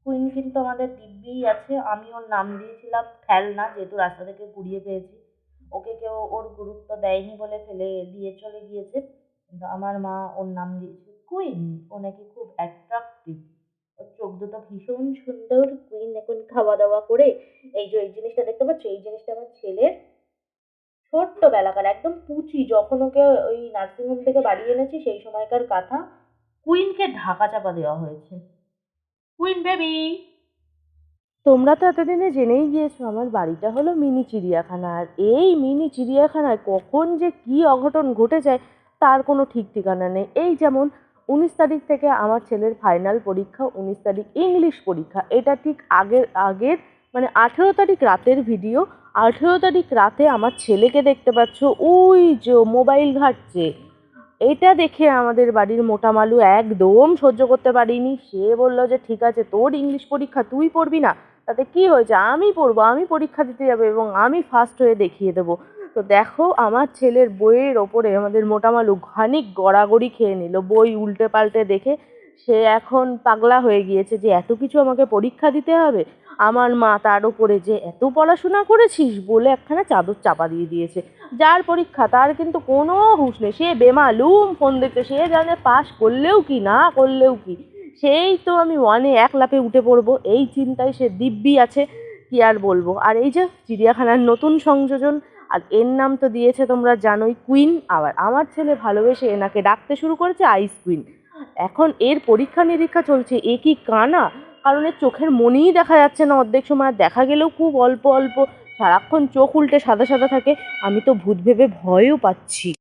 Queen কিন্তু আমাদের দিব্যিই আছে। আমি ওর নাম দিয়েছিলাম ফেলনা, যেহেতু রাস্তা থেকে কুড়িয়ে পেয়েছি। ওকে কেউ ওর গুরুত্ব দেয়নি বলে ফেলে দিয়ে চলে গিয়েছে। কিন্তু আমার মা ওর নাম দিয়েছে কুইন। ও নাকি খুব অ্যাট্রাক্টিভ। ওর চোখ দুটো ভীষণ সুন্দর। কুইন এখন খাওয়া-দাওয়া করে এই যে এই জিনিসটা দেখতে পাচ্ছ? এই জিনিসটা আমার ছেলের ছোট্টবেলাকার একদম পুচি, যখন ওকে ওই নার্সিং হোম থেকে বাড়ি এনেছি সেই সময়কার কথা। কুইনকে ঢাকা চাপা দেওয়া হয়েছে। Queen baby! তোমরা তো এতদিনে জেনেই গিয়েছো আমার বাড়িটা হলো মিনি চিড়িয়াখানা। আর এই মিনি চিড়িয়াখানায় কখন যে কি অঘটন ঘটে যায় তার কোনো ঠিক ঠিকানা নেই। এই যেমন 19 তারিখ থেকে আমার ছেলের ফাইনাল পরীক্ষা, 19 তারিখ ইংলিশ পরীক্ষা। এটা ঠিক আগের আগের মানে 18 তারিখ রাতের ভিডিও। 18 তারিখ রাতে আমার ছেলেকে দেখতে পাচ্ছ ওই যে মোবাইল ঘাঁটছে। এটা দেখে আমাদের বাড়ির মোটা মালু একদম সহ্য করতে পারিনি। সে বলল যে ঠিক আছে, তোর ইংলিশ পরীক্ষা, তুই পড়বি না, তাতে কি হয়েছে, আমি পড়বো, আমি পরীক্ষা দিতে যাবো এবং আমি ফার্স্ট হয়ে দেখিয়ে দেবো। তো দেখো আমার ছেলের বইয়ের ওপরে আমাদের মোটা মালু খানিক গড়াগড়ি খেয়ে নিল। বই উল্টে পাল্টে দেখে সে এখন পাগলা হয়ে গিয়েছে যে এত কিছু আমাকে পরীক্ষা দিতে হবে। আমার মা তার ওপরে যে এত পড়াশোনা করেছিস বলে একখানা চাদর চাপা দিয়ে দিয়েছে। যার পরীক্ষা তার কিন্তু কোনো হুঁশ নেই। সে বেমালুম ফোন দেখতে, সে জানে পাস করলেও কি না করলেও কি। সেই তো আমি ওয়ানে এক লাফে উঠে পড়বো এই চিন্তায় সে দিব্যি আছে। কি আর বলবো। আর এই যে চিড়িয়াখানার নতুন সংযোজন, আর এর নাম তো দিয়েছে তোমরা জানোই কুইন। আবার আমার ছেলে ভালোবেসে এনাকে ডাকতে শুরু করেছে আইস কুইন। এখন এর পরীক্ষা নিরীক্ষা চলছে। এ কি কানা? কারণ এর চোখের মনিই দেখা যাচ্ছে না অর্ধেক সময়, আর দেখা গেলেও খুব অল্প অল্প। সারাক্ষণ চোখ উল্টে সাদা সাদা থাকে। আমি তো ভূত ভেবে ভয়ও পাচ্ছি।